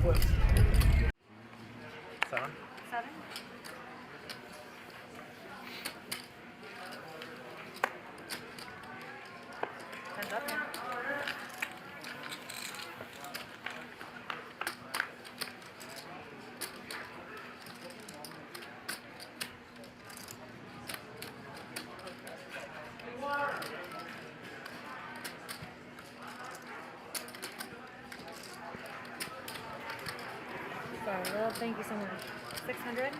Seven. Heads up, man. Sorry, Will. Thank you so much. 600.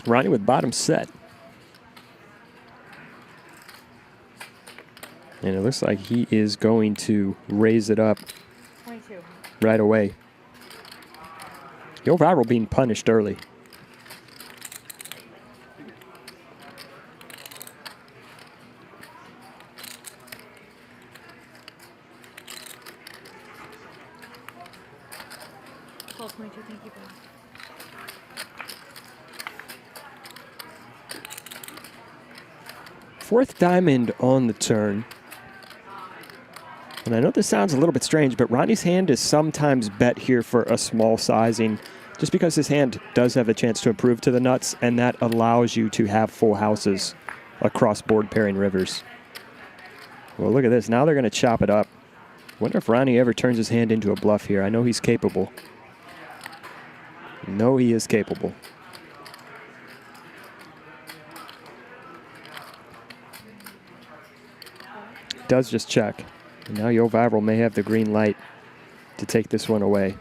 Ronnie with bottom set. And it looks like he is going to raise it up 22. right away. Yoh Viral being punished early. Call 22. Thank you, Bill. Fourth diamond on the turn. And I know this sounds a little bit strange, but Ronnie's hand is sometimes bet here for a small sizing just because his hand does have a chance to improve to the nuts, and that allows you to have full houses across board pairing rivers. Well, look at this. Now they're going to chop it up. Wonder if Ronnie ever turns his hand into a bluff here. I know he's capable. No, he is capable. Does just check. And now Yoh Viral may have the green light to take this one away.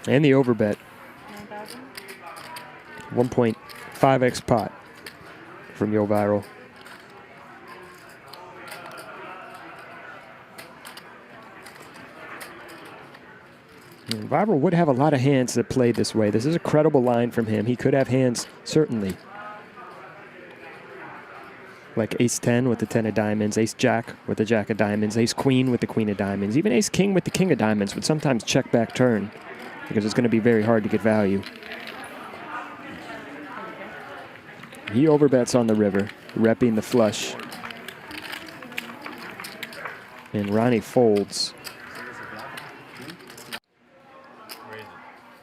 And the overbet. 9,000. 1.5x pot from Yoh Viral. And Viral would have a lot of hands that play this way. This is a credible line from him. He could have hands, certainly, like ace-10 with the 10 of diamonds, ace-jack with the jack of diamonds, ace-queen with the queen of diamonds. Even ace-king with the king of diamonds would sometimes check back turn because it's going to be very hard to get value. He overbets on the river, repping the flush. And Ronnie folds.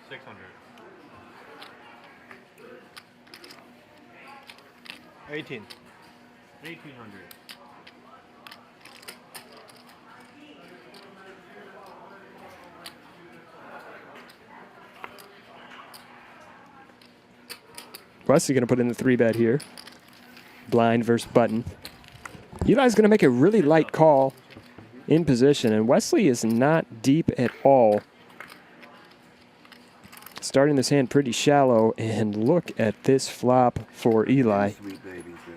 600. 18. 1,800. Wesley going to put in the 3-bet here. Blind versus button. Eli's going to make a really light call in position, and Wesley is not deep at all. Starting this hand pretty shallow, and look at this flop for Eli. Sweet babies there.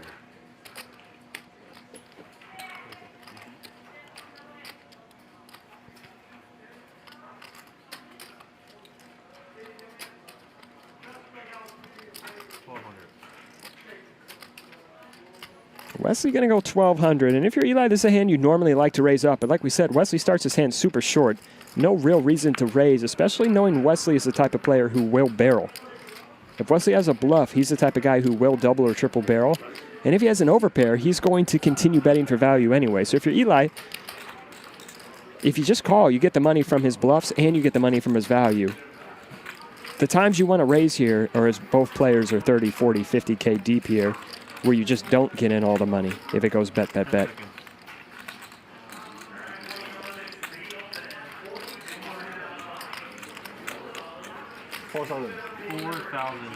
Wesley going to go 1,200, and if you're Eli, this is a hand you normally like to raise up, but like we said, Wesley starts his hand super short. No real reason to raise, especially knowing Wesley is the type of player who will barrel. If Wesley has a bluff, he's the type of guy who will double or triple barrel, and if he has an overpair, he's going to continue betting for value anyway. So if you're Eli, if you just call, you get the money from his bluffs and you get the money from his value. The times you want to raise here are as both players are 30, 40, 50K deep here, where you just don't get in all the money if it goes bet, bet, bet.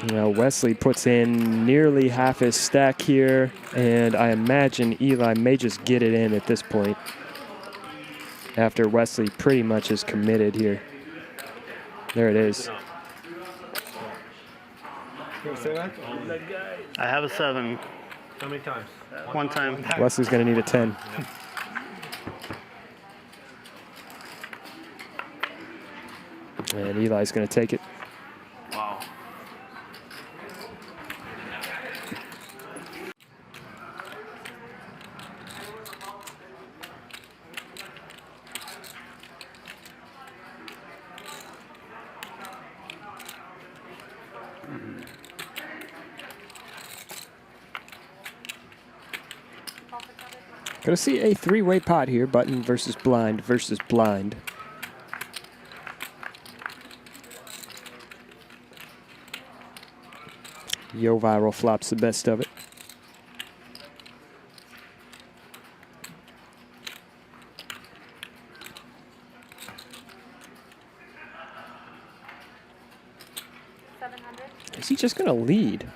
You know, Wesley puts in nearly half his stack here, and I imagine Eli may just get it in at this point after Wesley pretty much is committed here. There it is. I have a 7. How many times? One time. Wesley's going to need a 10. And Eli's going to take it. Wow. Gonna see a three-way pot here. Button versus blind versus blind. Yoh Viral flops the best of it. Is he just going to lead?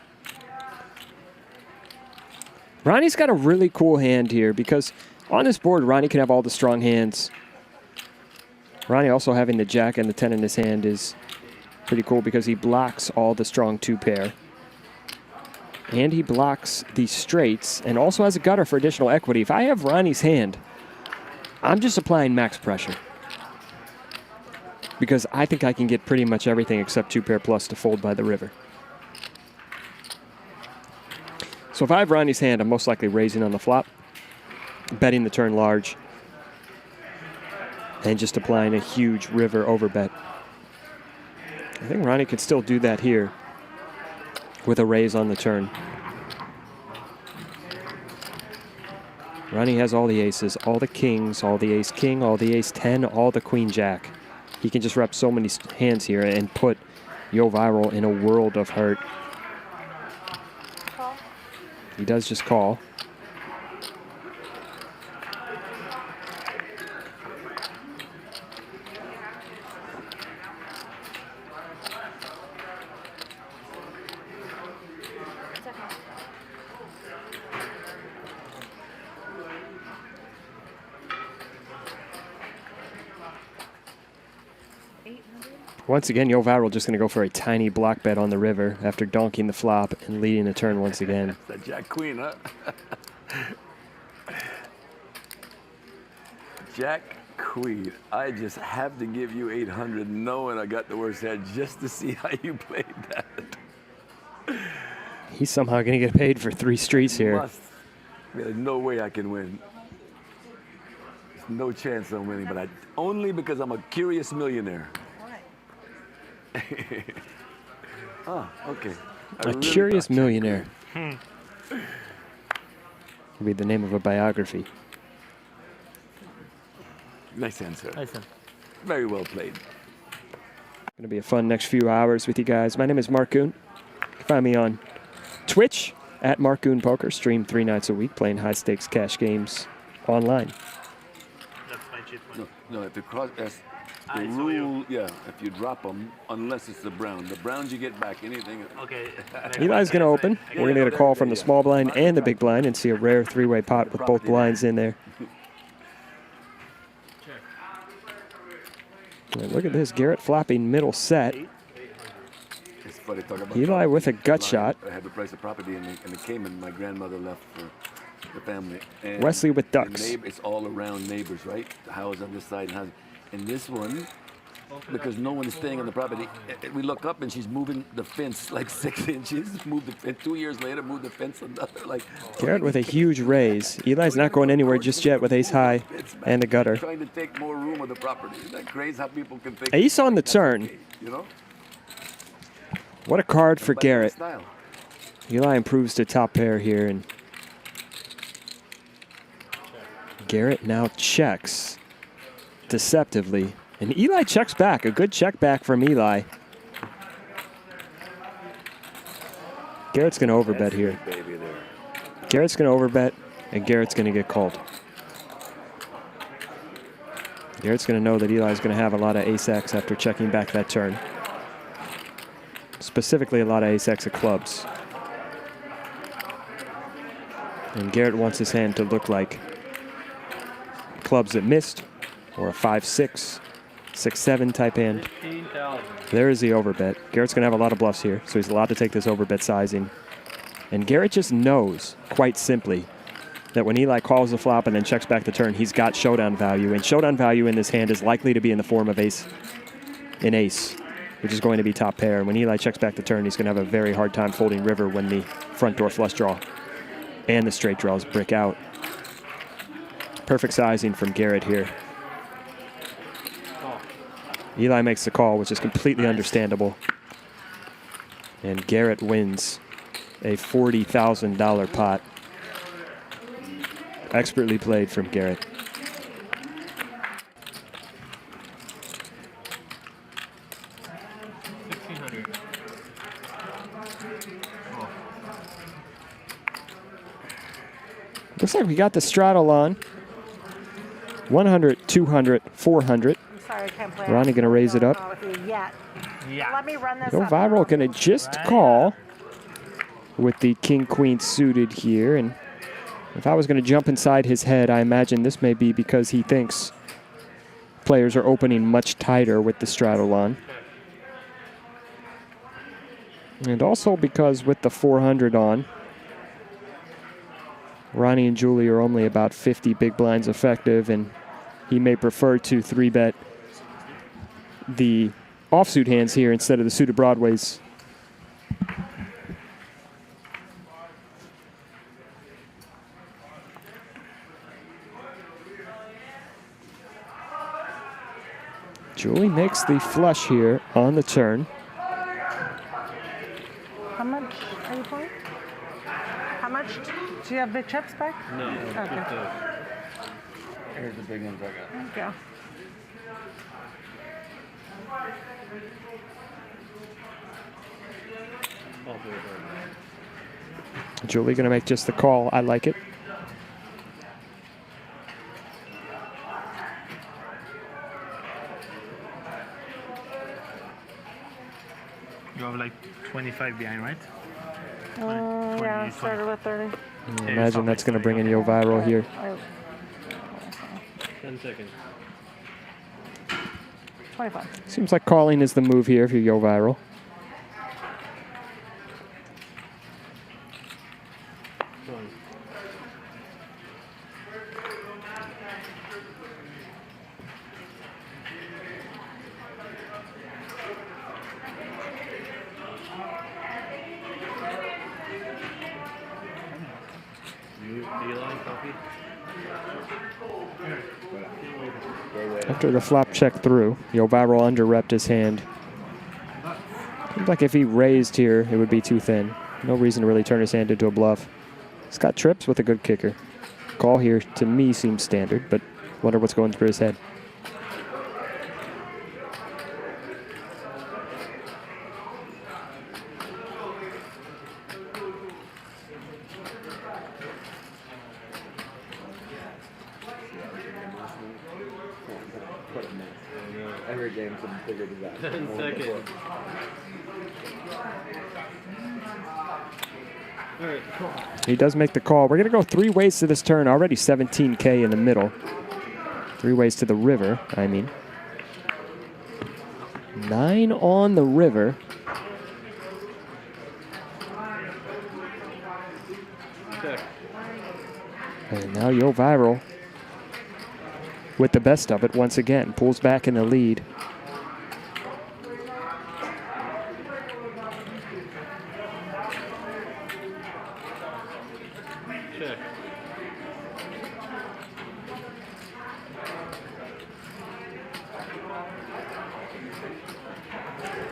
Ronnie's got a really cool hand here because on this board, Ronnie can have all the strong hands. Ronnie also having the jack and the 10 in his hand is pretty cool because he blocks all the strong 2-pair. And he blocks the straights and also has a gutter for additional equity. If I have Ronnie's hand, I'm just applying max pressure. Because I think I can get pretty much everything except 2-pair plus to fold by the river. So if I have Ronnie's hand, I'm most likely raising on the flop, betting the turn large, and just applying a huge river overbet. I think Ronnie could still do that here with a raise on the turn. Ronnie has all the aces, all the kings, all the ace-king, all the ace-10, all the queen-jack. He can just rep so many hands here and put Yoh Viral in a world of hurt. Call. He does just call. Once again, Yoh Viral just going to go for a tiny block bet on the river after donking the flop and leading the turn once again. That Jack Queen, huh? Jack Queen. I just have to give you 800 knowing I got the worst hand just to see how you played that. He's somehow going to get paid for 3 streets here. Must. There's no way I can win. There's no chance I'm winning, but only because I'm a curious millionaire. Oh, okay. A curious millionaire. Would be the name of a biography. Nice answer. Nice one. Very well played. Going to be a fun next few hours with you guys. My name is Marc Goone. You can find me on Twitch at Marc Goone Poker. Stream 3 nights a week, playing high-stakes cash games online. That's my cheap one. No, if the cross, that's the I saw you. rule. Yeah, if you drop them, unless it's the brown. The browns you get back. Anything. Okay. Eli's going to open. We're going to get a call from the small blind and the big blind and see a rare 3-way pot with both blinds in there. And look at this. Garrett flopping middle set. It's funny talking about Eli with a gut shot. I had the price of property in the Cayman. My grandmother left for the family. And Wesley with the ducks. It's all around neighbors, right? The house on this side and house. And this one, because no one is staying on the property, we look up and she's moving the fence like 6 inches. Moved the fence 2 years later. Moved the fence another like. Garrett with a huge raise. Eli's not going anywhere just yet with ace high and the gutter. Trying to take more room of the property. Isn't that crazy how people can think? Ace on the turn. You know. What a card for But Garrett. style. Eli improves to top pair here, and Garrett now checks deceptively. And Eli checks back. A good check back from Eli. Garrett's going to overbet here. Baby there. Garrett's going to overbet, and Garrett's going to get called. Garrett's going to know that Eli's going to have a lot of ace-X after checking back that turn. Specifically, a lot of ace-X of clubs. And Garrett wants his hand to look like clubs that missed, or a 5-6, 6-7 type hand. 15,000. There is the overbet. Garrett's going to have a lot of bluffs here, so he's allowed to take this overbet sizing. And Garrett just knows, quite simply, that when Eli calls the flop and then checks back the turn, he's got showdown value. And showdown value in this hand is likely to be in the form of ace, which is going to be top pair. And when Eli checks back the turn, he's going to have a very hard time folding river when the front door flush draw and the straight draws brick out. Perfect sizing from Garrett here. Eli makes the call, which is completely understandable. And Garrett wins a $40,000 pot. Expertly played from Garrett. Looks like we got the straddle on. 100, 200, 400. I'm sorry, I can't play. Ronnie gonna raise it up. With you yet. Yeah. Let me run this Yoh up. Viral gonna just call with the king-queen suited here. And if I was gonna jump inside his head, I imagine this may be because he thinks players are opening much tighter with the straddle on. And also because with the 400 on, Ronnie and Julie are only about 50 big blinds effective, and he may prefer to 3-bet the offsuit hands here instead of the suited broadways. Julie makes the flush here on the turn. How much are you playing? How much? Do you have big chips back? No. Okay. Here's the big ones I got. Thank you. Julie gonna make just the call. I like it. You have like 25 behind, right? Yeah, I started with 30. I imagine that's gonna bring in Yoh Viral here. 10 seconds. 25. Seems like calling is the move here if you're Yoh Viral. After the flop check through, Yoh Viral under-repped his hand. Seems like if he raised here, it would be too thin. No reason to really turn his hand into a bluff. He's got trips with a good kicker. Call here, to me, seems standard, but wonder what's going through his head. Every game's a bigger disaster. 10 seconds. All right, cool. He does make the call. We're going to go 3 ways to this turn. Already 17K in the middle. 3 ways to the river, I mean. 9 on the river. Check. And now Yoh Viral with the best of it once again. Pulls back in the lead. Check.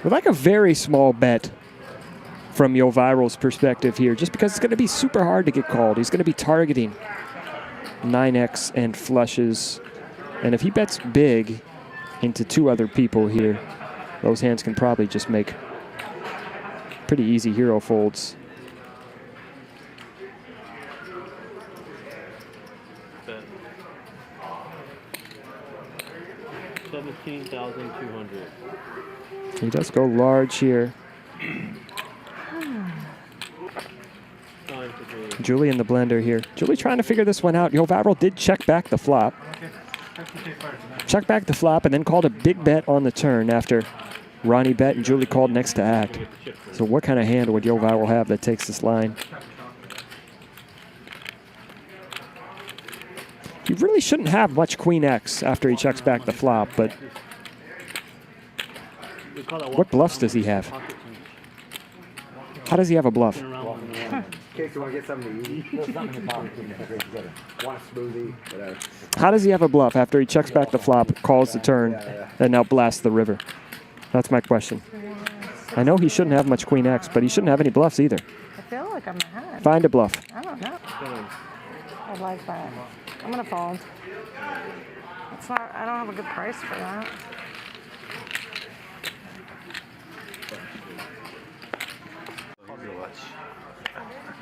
We'd like a very small bet from Yoh Viral's perspective here, just because it's going to be super hard to get called. He's going to be targeting 9x and flushes. And if he bets big into 2 other people here, those hands can probably just make pretty easy hero folds. Bet. 17,200. He does go large here. Julie in the blender here. Julie trying to figure this one out. Yoh Viral did check back the flop. Check back the flop and then called a big bet on the turn after Ronnie bet and Julie called next to act. So what kind of hand would Yoh Viral have that takes this line? He really shouldn't have much Queen X after he checks back the flop, but what bluffs does he have? How does he have a bluff? In case you want to get something to eat, something in the pocket, want a smoothie, whatever. How does he have a bluff after he checks back the flop, calls the turn, and now blasts the river? That's my question. I know he shouldn't have much Queen X, but he shouldn't have any bluffs either. I feel like I'm ahead. Find a bluff. I don't know. I like that. I'm gonna fold. It's not. I don't have a good price for that. Here's a watch.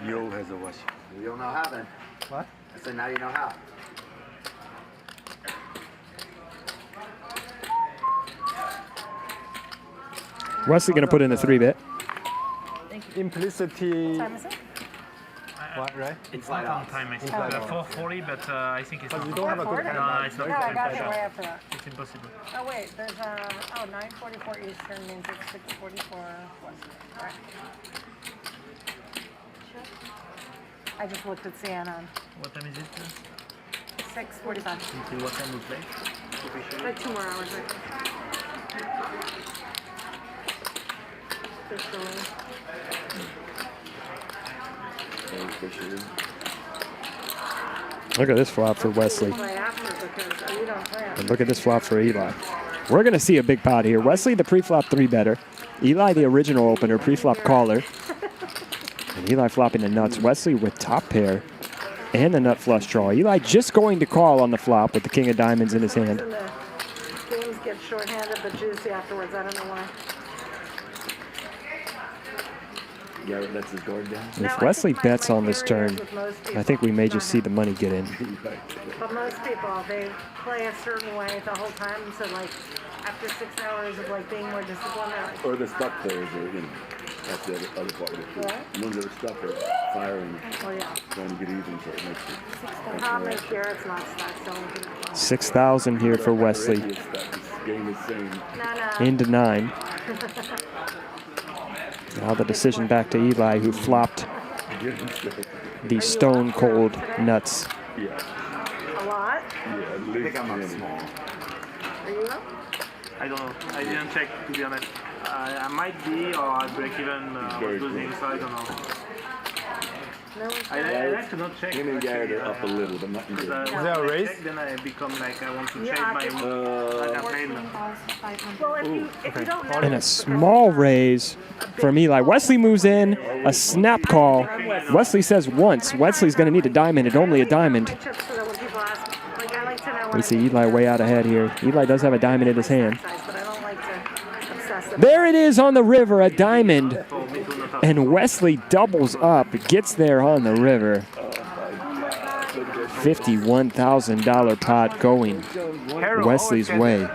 Yoh has a watch. You don't know how then. What? I said now you know how. Wesley gonna put in a 3-bet. Implicity. What time is it? What, right? It's not on time, I think. 4:40, but I think it's not. You don't have a good 4:40? No, it's not. Yeah, I got you way after that. It's impossible. Oh wait, there's 9:44 Eastern means it's 6:44 Western. Right. I just looked at CNN. What time is it? 6:45. Until what time we play? Like 2 more hours. Officially. Look at this flop for Wesley. Play after because we don't play after. And look at this flop for Eli. We're going to see a big pot here. Wesley, the pre-flop 3-better. Eli, the original opener, pre-flop caller. And Eli flopping the nuts. Wesley with top pair and the nut flush draw. Eli just going to call on the flop with the king of diamonds in his hand. And the games get shorthanded but juicy afterwards. I don't know why. Garrett lets his guard down. If Wesley bets on this turn, I think we may just see the money get in. But most people, they play a certain way the whole time. So like after 6 hours of like being more disciplined, they're like, Or the stuck players, or, you know, that's the other part of it. What? The ones that are stuck are firing, oh yeah. trying to get even, so it makes it. The problem is Garrett's not stuck, so we can 6,000 here for Wesley. Already is stuck. This game is sane. No. Into 9. Now the decision back to Eli, who flopped the stone cold nuts. Yeah. A lot? Yeah, at I least think I'm up 20. small. Are you up? I don't know. I didn't check, to be honest. I might be, or I'll break even. I was losing, so I don't know. No. I like to not check. Him and Garrett are up a little, but not in good. Because there a when I raise? check, then I become like I want to Yeah, change I my can- like I played. Well, if you don't know And a small raise from Eli. Wesley moves in, a snap call. Wesley says once. Wesley's going to need a diamond, and only a diamond. my chips so that when people ask, like I like to know when We I see make Eli way out ahead here. Eli does have a diamond in his hand. size, but I don't like to obsess about There it is on the river, a diamond. And Wesley doubles up, gets there on the river. $51,000 pot going Wesley's way.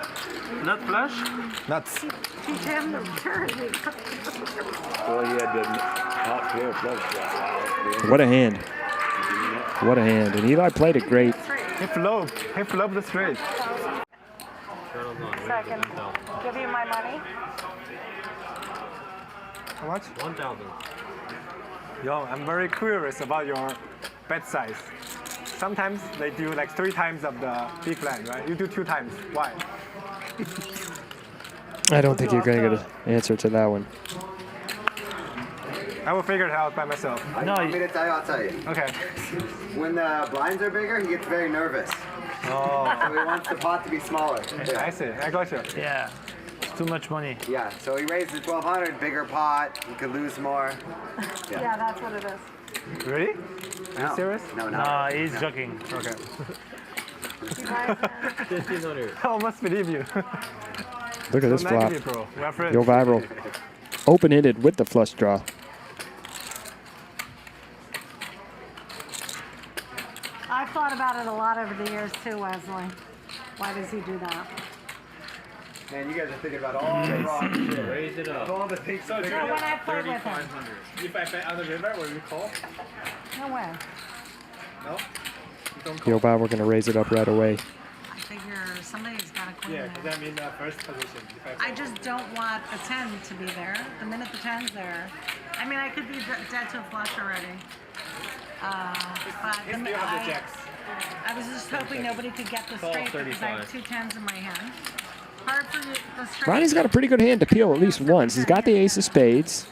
Not flush? Nuts. Teach him to turn. Well, he had the top pair flush. What a hand. What a hand. And Eli played it great. He flop the straight. Second. Give you my money. How much? 1,000. Yo, I'm very curious about your bet size. Sometimes they do like 3 times of the big blind, right? You do 2 times. Why? I don't think you're going to get an answer to that one. I will figure it out by myself. No, Want me to tell you? I'll tell you. Okay. When the blinds are bigger, he gets very nervous. Oh, So he wants the pot to be smaller. I see. I got you. yeah. It's too much money. Yeah, so he raised the 1,200, bigger pot, he could lose more. Yeah, that's what it is. Really? No. serious? No, no. No, he's joking. Okay. You guys, I almost believe you. Look at this Don't flop. negative, bro. We are friends. Yoh Viral. Open-ended with the flush draw. I've thought about it a lot over the years too, Wesley. Why does he do that? Man, you guys are thinking about all the wrong shit. Raise it up. All the things. No, when I played with him. If I bet on the river, will you call? No way. No? Yoh Viral going to raise it up right away. I figure somebody's got to clean Yeah, it. because I'm in the first position. If I just don't want the 10 to be there. The minute the 10's there, I mean, I could be dead to a flush already. But if you have the jacks. I was just hoping nobody could get the straight because I have 2 10s in my hand. Hard for the straight. Ronnie's got a pretty good hand to peel at least once. He's got the ace of spades.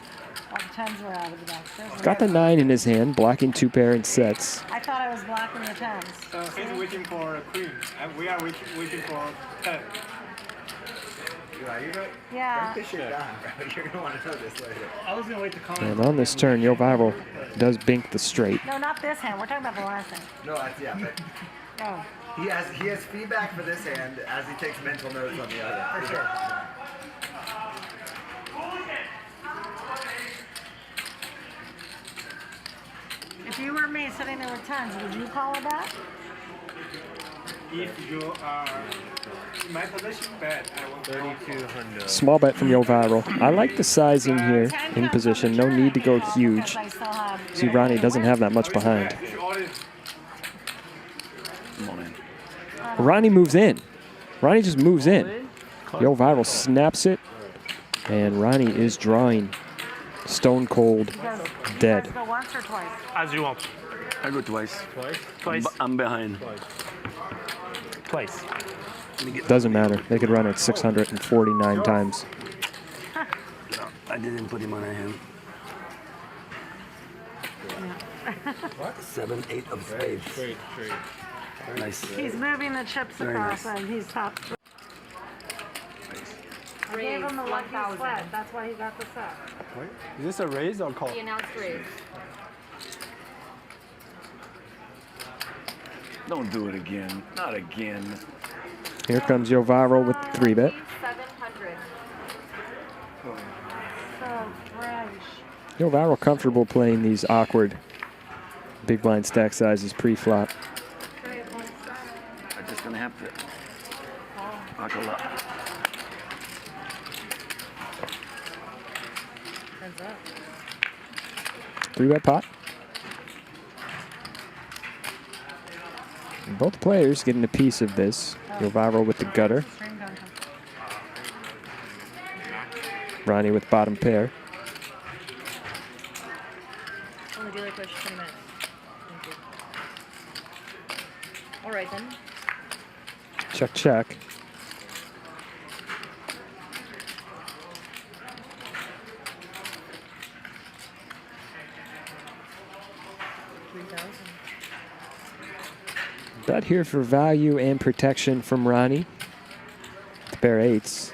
All the 10s were out of the deck. He's got the 9 in his hand, blocking 2 pair and sets. I thought I was blocking the 10s. So he's waiting for a queen, and we are waiting for 10. Yeah. This shit down, bro. You're gonna want to know this later. I was gonna wait to comment. And on this turn, Yoh Viral does bink the straight. No, not this hand. We're talking about the last hand. No, that's yeah. But Oh. he has feedback for this hand as he takes mental notes on the other. For sure. If you were me sitting there with tens, would you call it back? If you are in my position, bet I will 3,200. Small bet from Yoh Viral. I like the sizing here in position. No need to go huge. I still have. See, Ronnie doesn't have that much behind. Come on in. Ronnie moves in. Ronnie just moves in. Yoh Viral snaps it, and Ronnie is drawing stone cold dead. Go once or twice? As you want. I go twice. Twice. I'm behind. Twice. Doesn't matter. They could run it 649 times. No, I didn't put him on a hand. 7, 8 of spades. Nice. He's moving the chips Very across, nice. and he's top. I gave him the lucky sweat. That's why he got the set. Wait, is this a raise or call? He announced raise. Don't do it again. Not again. Here comes Yoh Viral with the 3-bet. 700. So fresh. Yoh Viral comfortable playing these awkward big blind stack sizes pre-flop. I'm just gonna have to buckle up. Heads up. 3-bet pot. And both players getting a piece of this. Yoh Viral with the gutter. String gun. Ronnie with bottom pair. Only dealer push 20 minutes. Thank you. All right then. Check, check. Bet here for value and protection from Ronnie. The pair eights.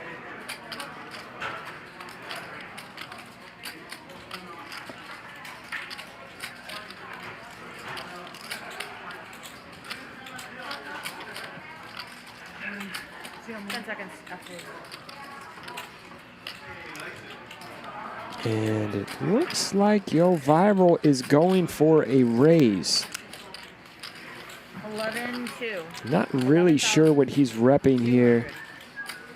$10 seconds after. And it looks like Yoh Viral is going for a raise. 11-2. Not really sure what he's repping here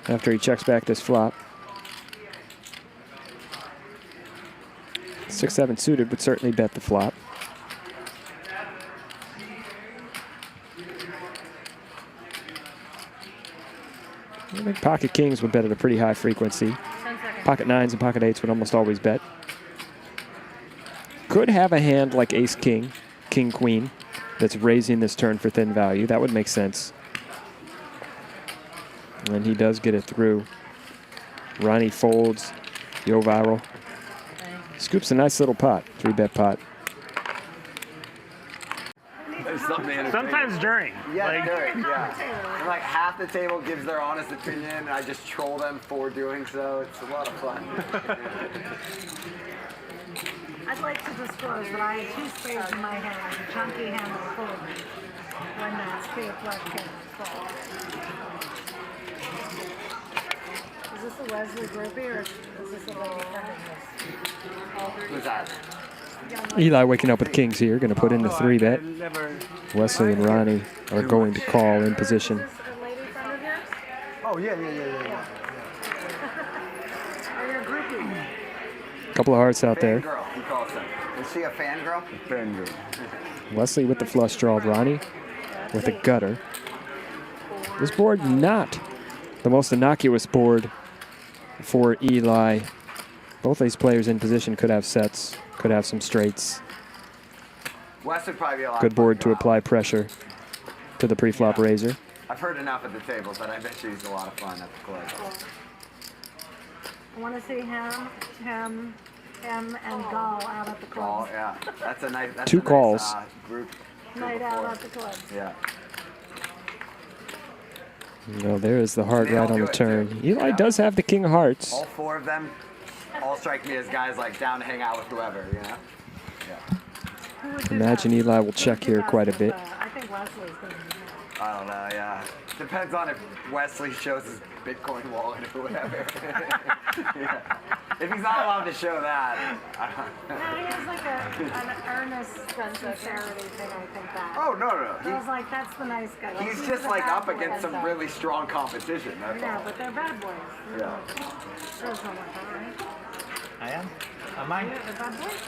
after he checks back this flop. 6-7 suited would certainly bet the flop. I think pocket kings would bet at a pretty high frequency. 10 seconds. Pocket nines and pocket eights would almost always bet. Could have a hand like ace king, king queen, that's raising this turn for thin value. That would make sense. And he does get it through. Ronnie folds. Yoh Viral scoops a nice little pot, 3-bet pot. There's something entertaining. Sometimes during. Yeah, Like, yeah. And like half the table gives their honest opinion, and I just troll them for doing so. It's a lot of fun. I'd like to disclose that I had 2 spades in my hand, a chunky hand of full when that spade flush came full. Is this a Wesley groupie or is this a lady friend of this? Who's that? Eli waking up with kings here, going to put in the 3-bet. Wesley and Ronnie are going to call in position. Is this a lady friend of yours? Oh, yeah. Or your groupie? Couple of hearts out there. Fangirl, he calls them. Is she a fangirl? Fangirl. Wesley with the flush draw, Ronnie with a gutter. This board not the most innocuous board for Eli. Both these players in position could have sets, could have some straights. Wes would probably be a lot Good board to fun. apply pressure to the pre-flop raiser. I've heard enough at the table, but I bet you he's a lot of fun at the club. I want to see him, and Gall out at the Oh, club. yeah. That's a nice. That's 2 a nice, calls. Group. Night out at the club. Yeah. No, there is the heart They right all on do the it, turn. too. Eli Yeah. does have the king of hearts. All 4 of them all strike me as guys like down to hang out with whoever, you know? Yeah. Imagine Eli will check here quite a bit. I think Wesley's going to be I don't know, yeah. Depends on if Wesley shows his Bitcoin wallet or whatever. Yeah. If he's not allowed to show that, I don't know. No, he has like an earnest sincerity thing, I think that. Oh, no. I was like, that's the nice guy. Like, He's he's just the like bad up boy against and some really strong competition, that's Yeah, all. but they're bad boys. Yeah. Shows them like that, right? I am. Am I? They're bad boys?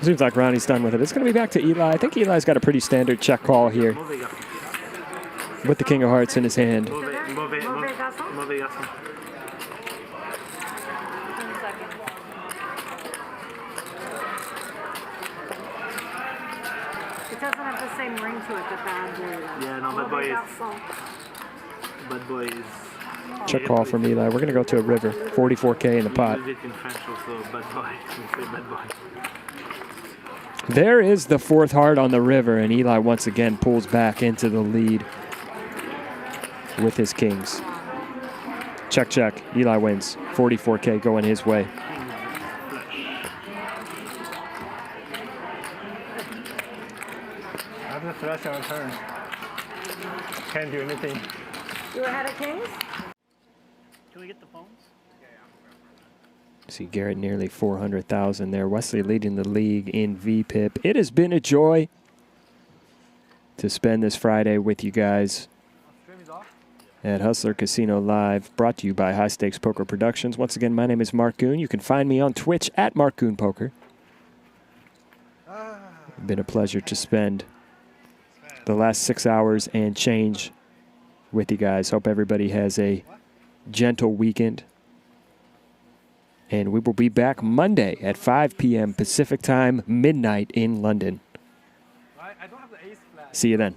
Seems like Ronnie's done with it. It's going to be back to Eli. I think Eli's got a pretty standard check call here with the King of Hearts in his hand. Mauvais garçon. 10 seconds. It doesn't have the same ring to it that bad boy does. Yeah, no, bad boy Mauvais is- garçon. Bad boy is. Check call from Eli. We're going to go to a river. 44K in the pot. We use it in French also, bad boy. We say bad boy. There is the fourth heart on the river, and Eli once again pulls back into the lead with his kings. Check, check. Eli wins. 44K going his way. I have the flush on turn. Can't do anything. You ahead of Kings? Can we get the phones? See Garrett nearly 400,000 there. Wesley leading the league in VPIP. It has been a joy to spend this Friday with you guys at Hustler Casino Live, brought to you by High Stakes Poker Productions. Once again, my name is Marc Goone. You can find me on Twitch at Marc Goone Poker. It's been a pleasure to spend the last 6 hours and change with you guys. Hope everybody has a gentle weekend. And we will be back Monday at 5 p.m. Pacific time, midnight in London. See you then.